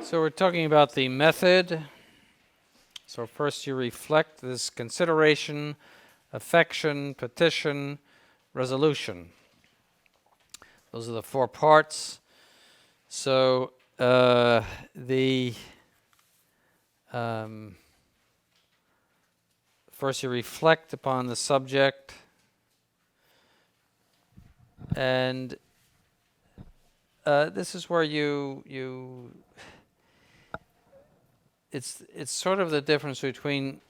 So we're talking about the method. So first you reflect this consideration, affection, petition, resolution. Those are the 4 parts. So first you reflect upon the subject, and this is where it's sort of the difference between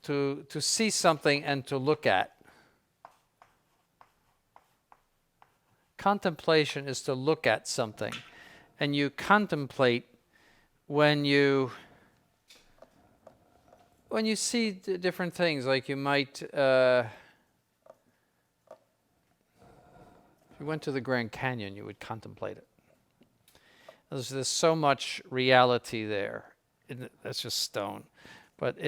to see something and to look at. Contemplation is to look at something, and you contemplate when you see different things. Like you might, if you went to the Grand Canyon, you would contemplate it. There's so much reality there. That's just stone, but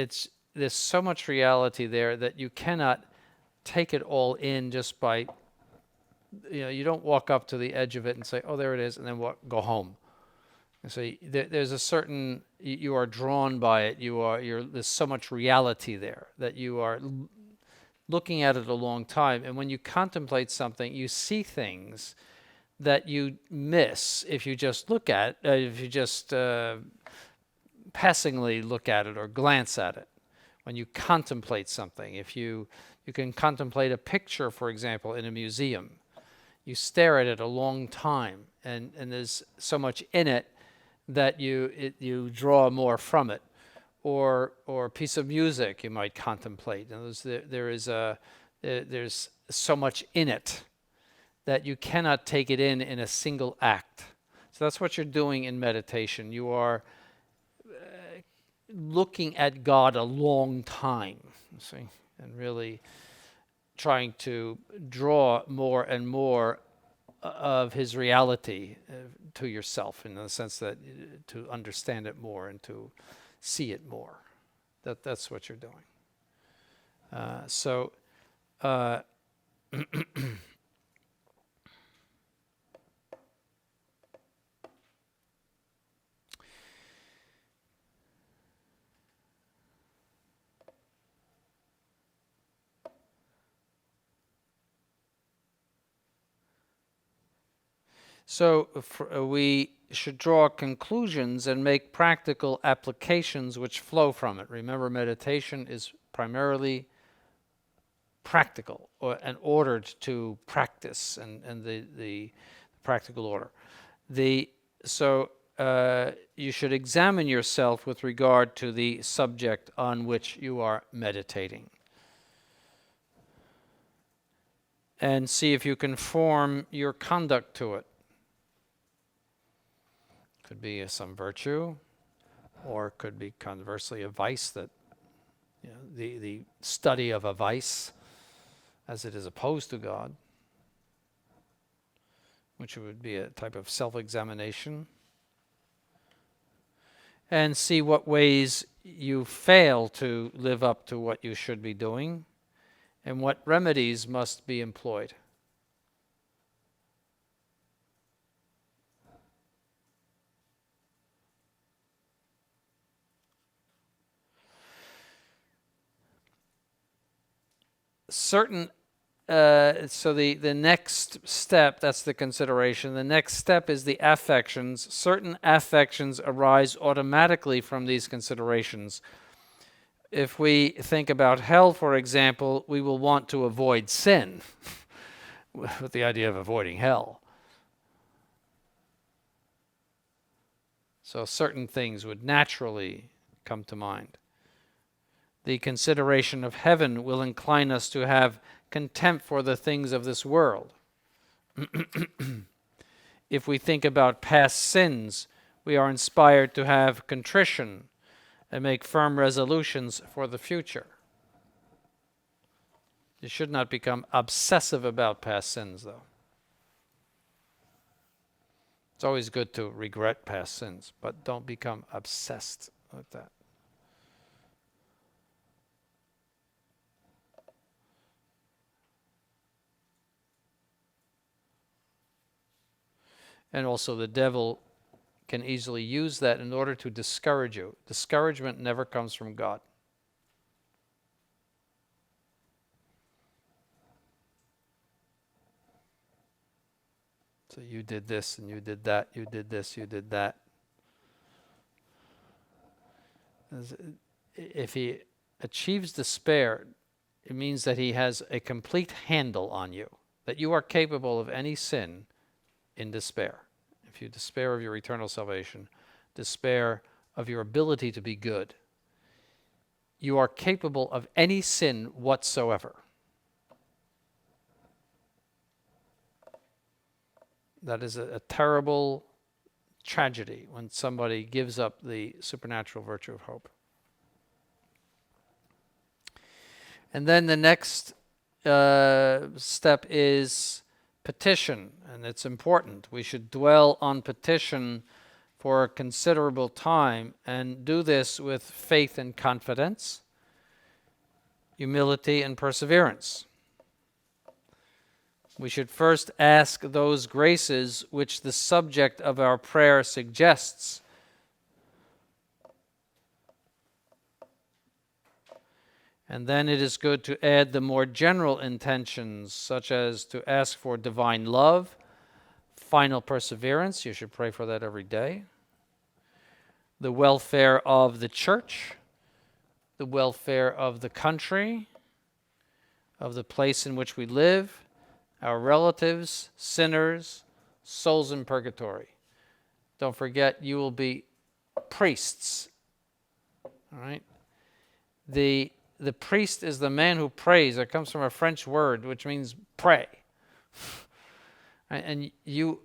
there's so much reality there that you cannot take it all in just by, you don't walk up to the edge of it and say, oh, there it is, and then go home. And so there's a certain, you are drawn by it. There's so much reality there that you are looking at it a long time. And when you contemplate something, you see things that you miss if you just passingly look at it or glance at it. When you contemplate something, if you can contemplate a picture, for example, in a museum, you stare at it a long time, and there's so much in it that you draw more from it. Or a piece of music you might contemplate. And there's so much in it that you cannot take it in a single act. So that's what you're doing in meditation. You are looking at God a long time, see, and really trying to draw more and more of his reality to yourself, in the sense that to understand it more and to see it more. That's what you're doing. So we should draw conclusions and make practical applications which flow from it. Remember, meditation is primarily practical and ordered to practice, and the practical order. So you should examine yourself with regard to the subject on which you are meditating, and see if you can form your conduct to it. Could be some virtue, or could be conversely a vice, that the study of a vice as it is opposed to God, which would be a type of self-examination, and see what ways you fail to live up to what you should be doing, and what remedies must be employed. So the next step, that's the consideration. The next step is the affections. Certain affections arise automatically from these considerations. If we think about hell, for example, we will want to avoid sin with the idea of avoiding hell. So certain things would naturally come to mind. The consideration of heaven will incline us to have contempt for the things of this world. If we think about past sins, we are inspired to have contrition and make firm resolutions for the future. You should not become obsessive about past sins, though. It's always good to regret past sins, but don't become obsessed with that. And also the devil can easily use that in order to discourage you. Discouragement never comes from God. So you did this and you did that, you did this, you did that. If he achieves despair, it means that he has a complete handle on you, that you are capable of any sin in despair. If you despair of your eternal salvation, despair of your ability to be good, you are capable of any sin whatsoever. That is a terrible tragedy when somebody gives up the supernatural virtue of hope. And then the next step is petition, and it's important. We should dwell on petition for a considerable time and do this with faith and confidence, humility and perseverance. We should first ask those graces which the subject of our prayer suggests. And then it is good to add the more general intentions, such as to ask for divine love, final perseverance. You should pray for that every day. The welfare of the church, the welfare of the country, of the place in which we live, our relatives, sinners, souls in purgatory. Don't forget, you will be priests. All right? The priest is the man who prays. It comes from a French word which means pray. And you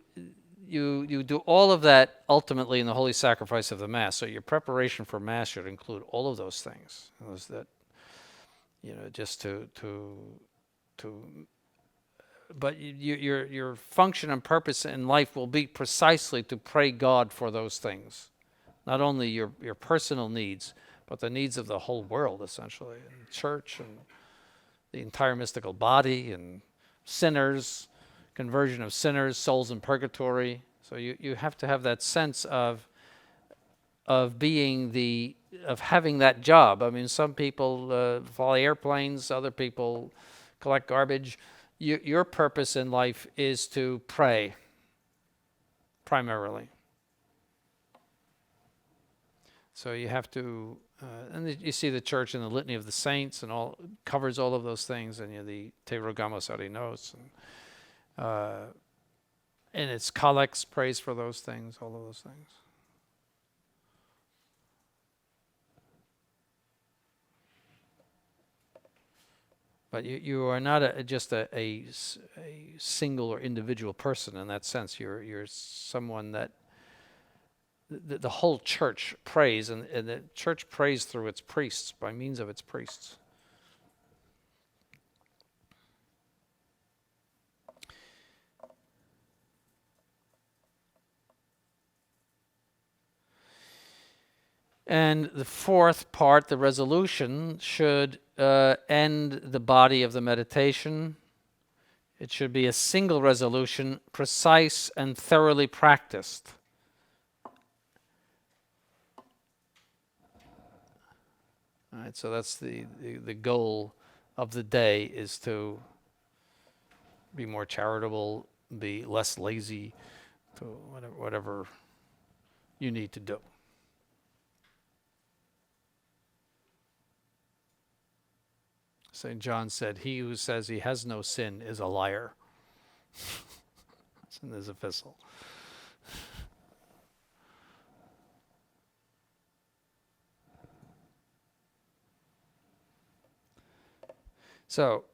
do all of that ultimately in the holy sacrifice of the Mass. So your preparation for Mass should include all of those things. Just to but your function and purpose in life will be precisely to pray God for those things. Not only your personal needs, but the needs of the whole world, essentially, and church and the entire mystical body and sinners, conversion of sinners, souls in purgatory. So you have to have that sense of having that job. I mean, some people fly airplanes, other people collect garbage. Your purpose in life is to pray, primarily. So you have to, and you see the church in the Litany of the Saints and all covers all of those things, and the Te Rogamos Arinos, and its collects prays for those things, all of those things. But you are not just a single or individual person in that sense. You're someone that the whole church prays, and the church prays through its priests, by means of its priests. And the fourth part, the resolution, should end the body of the meditation. It should be a single resolution, precise and thoroughly practiced. All right, so that's the goal of the day, is to be more charitable, be less lazy, to whatever you need to do. St. John said, "He who says he has no sin is a liar." It's in his epistle. So,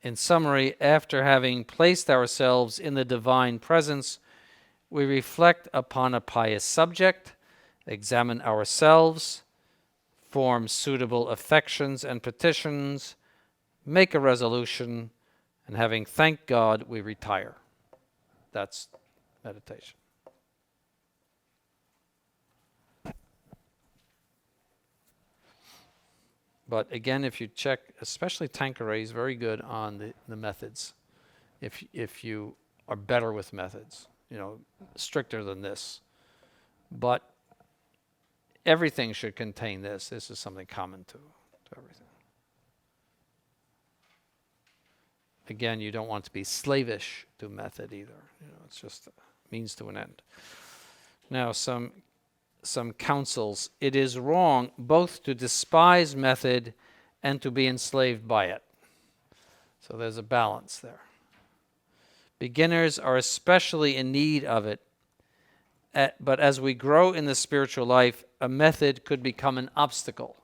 in summary, after having placed ourselves in the divine presence, we reflect upon a pious subject, examine ourselves, form suitable affections and petitions, make a resolution, and having thanked God, we retire. That's meditation. But again, if you check, especially Tanqueray is very good on the methods, if you are better with methods. stricter than this. But everything should contain this. This is something common to everything. Again, you don't want to be slavish to method either. It's just a means to an end. Now, some counsels. It is wrong both to despise method and to be enslaved by it. So there's a balance there. Beginners are especially in need of it, but as we grow in the spiritual life, a method could become an obstacle.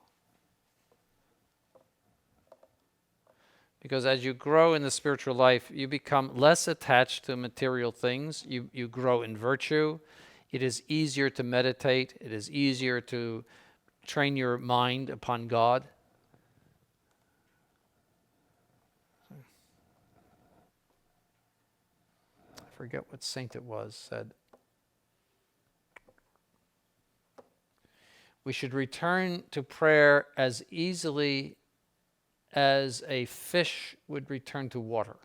Because as you grow in the spiritual life, you become less attached to material things. You grow in virtue. It is easier to meditate. It is easier to train your mind upon God. I forget what saint it was, said, we should return to prayer as easily as a fish would return to water.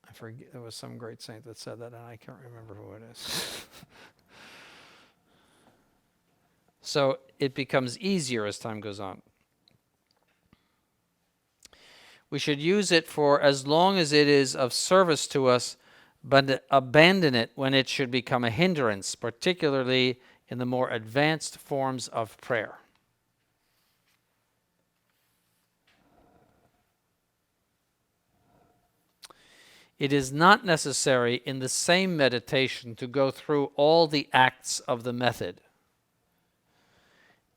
I forget, there was some great saint that said that, and I can't remember who it is. So it becomes easier as time goes on. We should use it for as long as it is of service to us, but abandon it when it should become a hindrance, particularly in the more advanced forms of prayer. It is not necessary in the same meditation to go through all the acts of the method.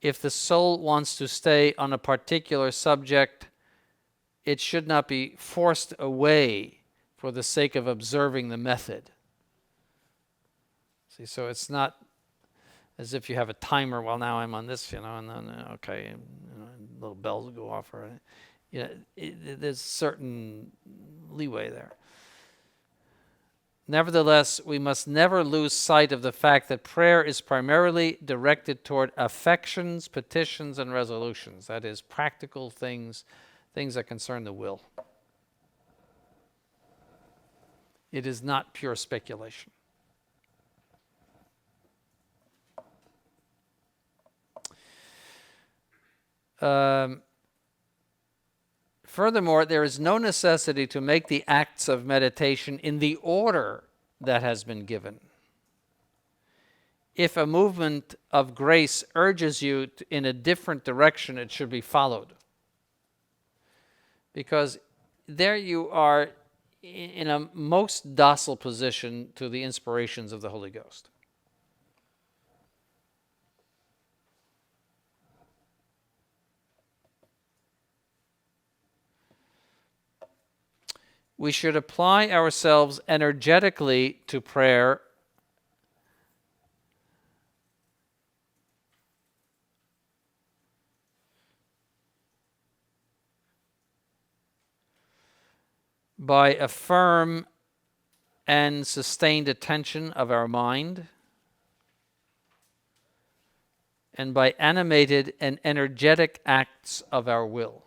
If the soul wants to stay on a particular subject, it should not be forced away for the sake of observing the method. See, so it's not as if you have a timer. Well, now I'm on this, and then okay, little bells will go off. There's certain leeway there. Nevertheless, we must never lose sight of the fact that prayer is primarily directed toward affections, petitions, and resolutions. That is, practical things that concern the will. It is not pure speculation. Furthermore, there is no necessity to make the acts of meditation in the order that has been given. If a movement of grace urges you in a different direction, it should be followed. Because there you are in a most docile position to the inspirations of the Holy Ghost. We should apply ourselves energetically to prayer by a firm and sustained attention of our mind, and by animated and energetic acts of our will.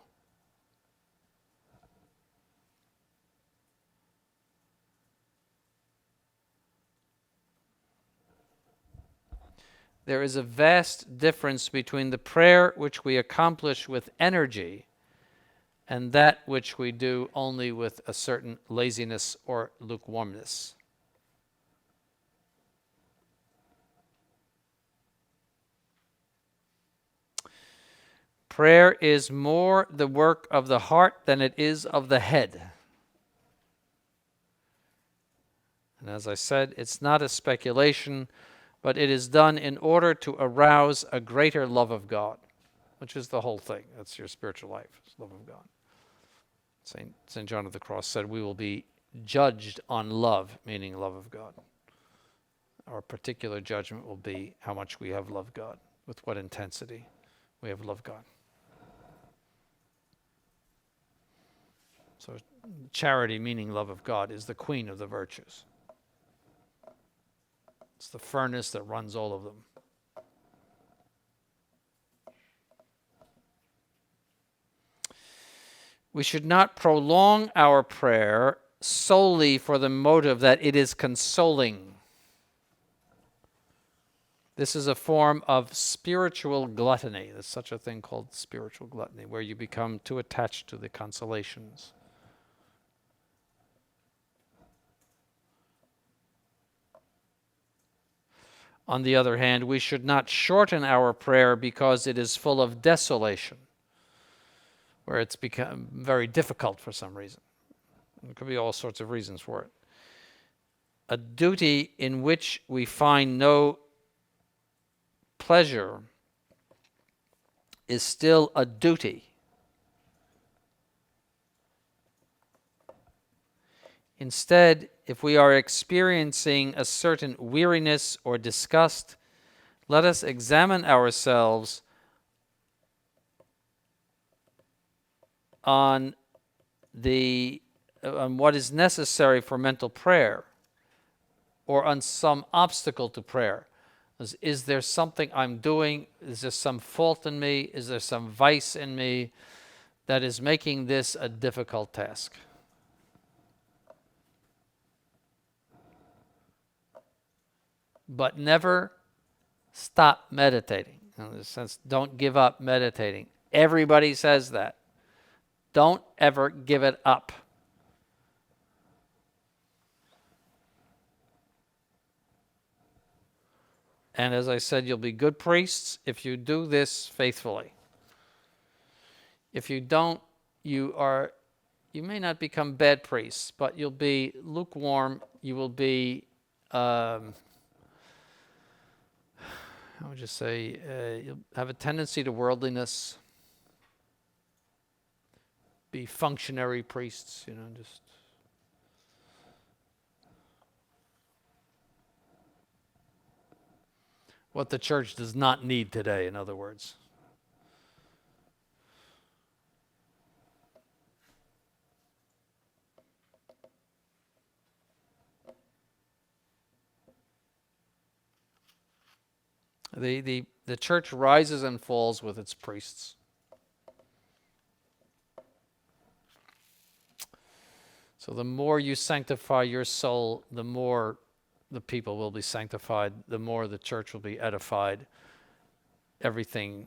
There is a vast difference between the prayer which we accomplish with energy and that which we do only with a certain laziness or lukewarmness. Prayer is more the work of the heart than it is of the head. And as I said, it's not a speculation, but it is done in order to arouse a greater love of God, which is the whole thing. That's your spiritual life, it's love of God. St. John of the Cross said, we will be judged on love, meaning love of God. Our particular judgment will be how much we have loved God, with what intensity we have loved God. So charity, meaning love of God, is the queen of the virtues. It's the furnace that runs all of them. We should not prolong our prayer solely for the motive that it is consoling. This is a form of spiritual gluttony. There's such a thing called spiritual gluttony, where you become too attached to the consolations. On the other hand, we should not shorten our prayer because it is full of desolation, where it's become very difficult for some reason. There could be all sorts of reasons for it. A duty in which we find no pleasure is still a duty. Instead, if we are experiencing a certain weariness or disgust, let us examine ourselves on what is necessary for mental prayer, or on some obstacle to prayer. Is there something I'm doing? Is there some fault in me? Is there some vice in me that is making this a difficult task? But never stop meditating. In the sense, don't give up meditating. Everybody says that. Don't ever give it up. And as I said, you'll be good priests if you do this faithfully. If you don't, you may not become bad priests, but you'll be lukewarm. You will be, how would you say, you'll have a tendency to worldliness, be functionary priests, just. What the church does not need today, in other words. The church rises and falls with its priests. So the more you sanctify your soul, the more the people will be sanctified, the more the church will be edified. Everything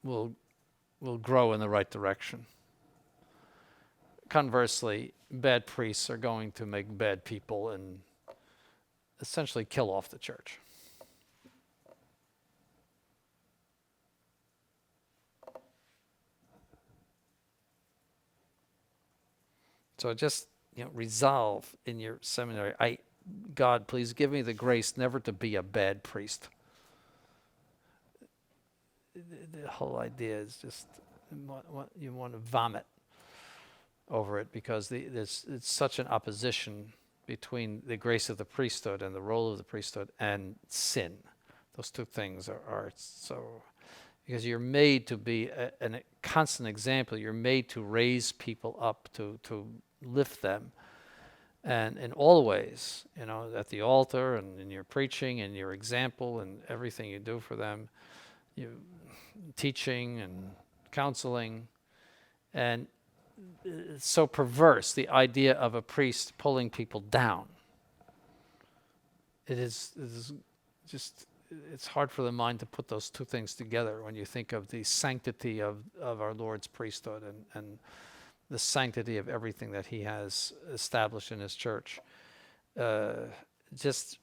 will grow in the right direction. Conversely, bad priests are going to make bad people and essentially kill off the church. So just resolve in your seminary, God, please give me the grace never to be a bad priest. The whole idea is just you want to vomit over it, because it's such an opposition between the grace of the priesthood and the role of the priesthood and sin. Those two things are so, because you're made to be a constant example. You're made to raise people up, to lift them. And in all ways, at the altar and in your preaching and your example and everything you do for them, you teaching and counseling. And it's so perverse, the idea of a priest pulling people down. It is just, it's hard for the mind to put those two things together when you think of the sanctity of our Lord's priesthood and the sanctity of everything that he has established in his church. Just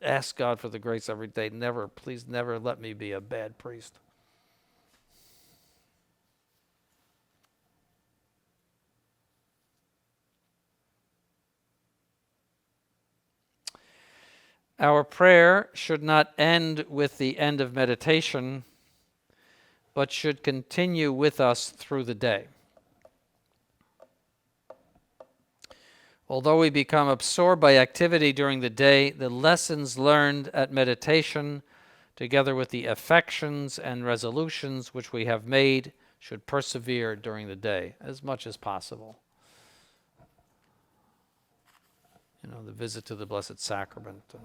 ask God for the grace every day. Please never let me be a bad priest. Our prayer should not end with the end of meditation, but should continue with us through the day. Although we become absorbed by activity during the day, the lessons learned at meditation, together with the affections and resolutions which we have made, should persevere during the day as much as possible. The visit to the Blessed Sacrament, and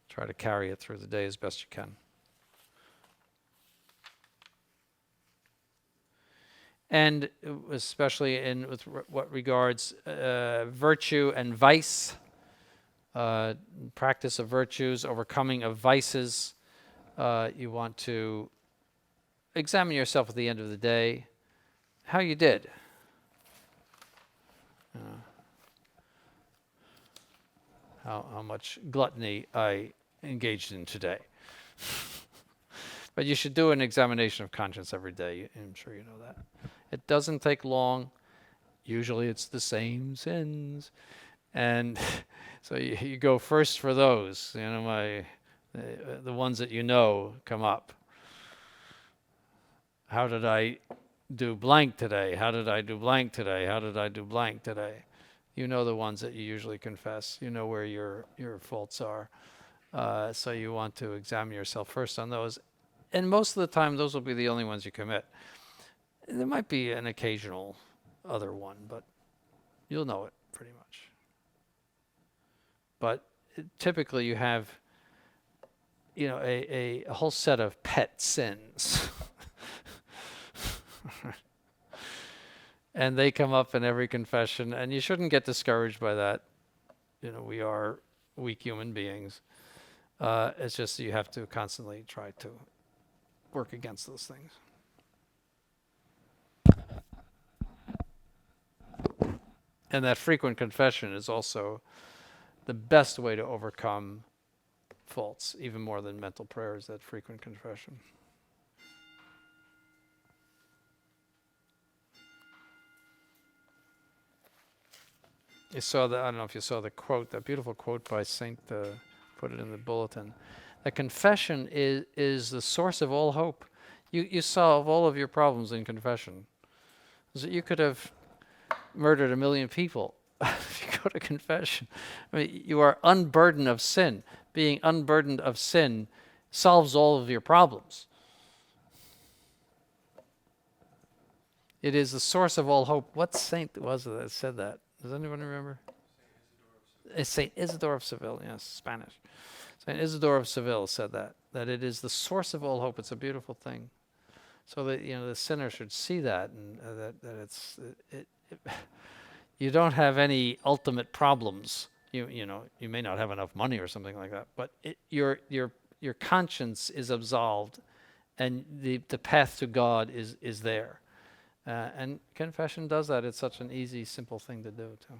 try to carry it through the day as best you can. and especially in what regards virtue and vice, practice of virtues, overcoming of vices. You want to examine yourself at the end of the day, how you did. How much gluttony I engaged in today. But you should do an examination of conscience every day. I'm sure you know that. It doesn't take long. Usually it's the same sins. And so you go first for those. You know, the ones that you know come up. How did I do blank today? How did I do blank today? How did I do blank today? You know the ones that you usually confess. You know where your faults are. So you want to examine yourself first on those. And most of the time, those will be the only ones you commit. There might be an occasional other one, but you'll know it pretty much. But typically you have, a whole set of pet sins. And they come up in every confession, and you shouldn't get discouraged by that. We are weak human beings. It's just you have to constantly try to work against those things. And that frequent confession is also the best way to overcome faults, even more than mental prayer, is that frequent confession. I don't know if you saw the quote, that beautiful quote by Saint, put it in the bulletin. The confession is the source of all hope. You solve all of your problems in confession. So you could have murdered 1 million people if you go to confession. I mean, you are unburdened of sin. Being unburdened of sin solves all of your problems. It is the source of all hope. What saint was it that said that? Does anyone remember? It's Saint Isidore of Seville, yes, Spanish. Saint Isidore of Seville said that it is the source of all hope. It's a beautiful thing. So that the sinner should see that, and you don't have any ultimate problems. You may not have enough money or something like that, but your conscience is absolved, and the path to God is there. And confession does that. It's such an easy, simple thing to do, too.